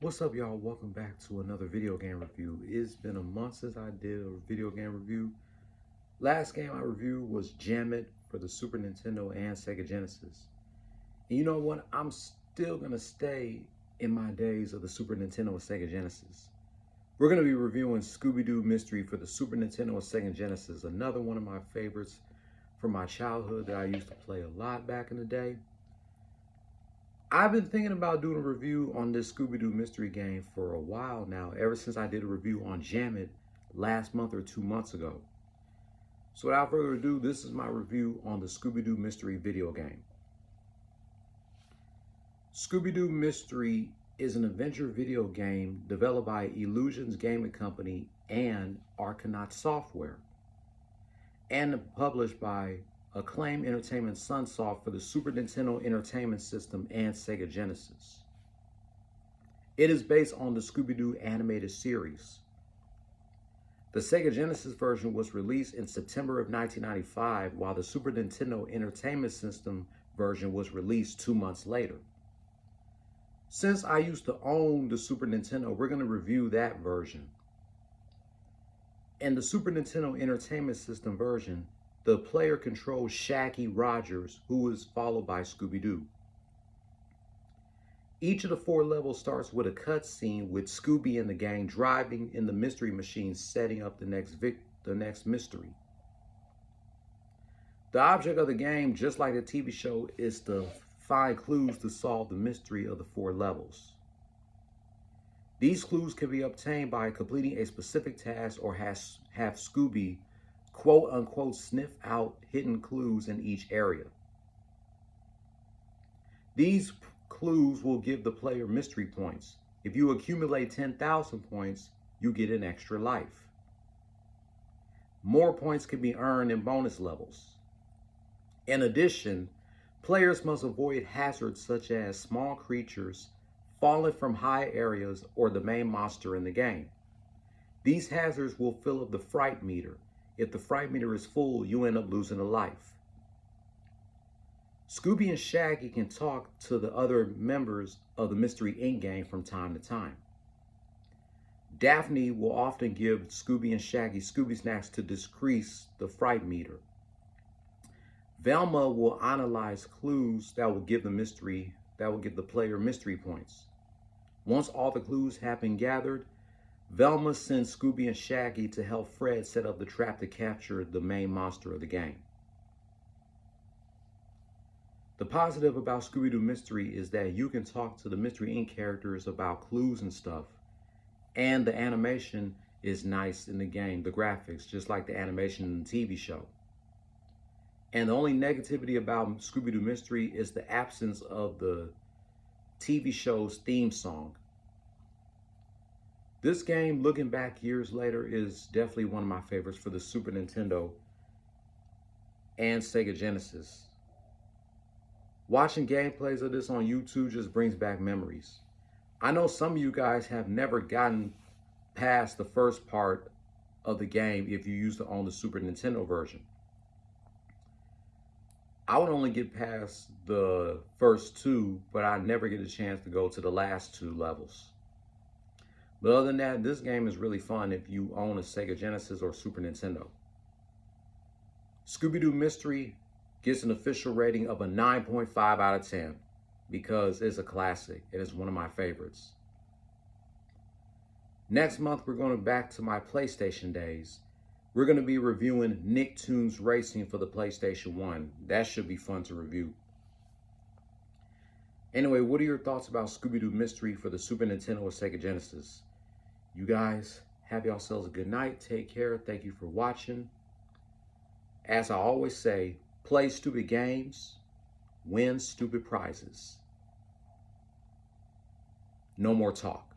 What's up, y'all? Welcome back to another video game review. It's been a month since I did a video game review. Last game I reviewed was Jam It for the Super Nintendo and Sega Genesis. And you know what? I'm still gonna stay in my days of the Super Nintendo and Sega Genesis. We're gonna be reviewing Scooby Doo Mystery for the Super Nintendo and Sega Genesis, another one of my favorites from my childhood that I used to play a lot back in the day. I've been thinking about doing a review on this Scooby Doo Mystery game for a while now, ever since I did a review on Jam It last month or 2 months ago. So without further ado, this is my review on the Scooby Doo Mystery video game. Scooby Doo Mystery is an adventure video game developed by Illusions Gaming Company and Arcanaut Software, and published by Acclaim Entertainment Sunsoft for the Super Nintendo Entertainment System and Sega Genesis. It is based on the Scooby Doo animated series. The Sega Genesis version was released in September of 1995, while the Super Nintendo Entertainment System version was released 2 months later. Since I used to own the Super Nintendo, we're going to review that version. In the Super Nintendo Entertainment System version, the player controls Shaggy Rogers, who is followed by Scooby-Doo. Each of the 4 levels starts with a cutscene with Scooby and the gang driving in the mystery machine, setting up the next mystery. The object of the game, just like the TV show, is to find clues to solve the mystery of the 4 levels. These clues can be obtained by completing a specific task or have Scooby quote-unquote sniff out hidden clues in each area. These clues will give the player mystery points. If you accumulate 10,000 points, you get an extra life. More points can be earned in bonus levels. In addition, players must avoid hazards such as small creatures, falling from high areas, or the main monster in the game. These hazards will fill up the fright meter. If the fright meter is full, you end up losing a life. Scooby and Shaggy can talk to the other members of the Mystery Inc. gang from time to time. Daphne will often give Scooby and Shaggy Scooby snacks to decrease the fright meter. Velma will analyze clues that will give the player mystery points. Once all the clues have been gathered, Velma sends Scooby and Shaggy to help Fred set up the trap to capture the main monster of the game. The positive about Scooby Doo Mystery is that you can talk to the Mystery Inc. characters about clues and stuff, and the animation is nice in the game, the graphics, just like the animation in the TV show. And the only negativity about Scooby Doo Mystery is the absence of the TV show's theme song. This game, looking back years later, is definitely one of my favorites for the Super Nintendo and Sega Genesis. Watching gameplays of this on YouTube just brings back memories. I know some of you guys have never gotten past the first part of the game if you used to own the Super Nintendo version. I would only get past the first 2, but I never get a chance to go to the last 2 levels. But other than that, this game is really fun if you own a Sega Genesis or Super Nintendo. Scooby Doo Mystery gets an official rating of a 9.5 out of 10 because it's a classic. It is one of my favorites. Next month, we're going back to my PlayStation days. We're going to be reviewing Nicktoons Racing for the PlayStation 1. That should be fun to review. Anyway, what are your thoughts about Scooby Doo Mystery for the Super Nintendo or Sega Genesis? You guys have yourselves a good night. Take care. Thank you for watching. As I always say, play stupid games, win stupid prizes. No more talk.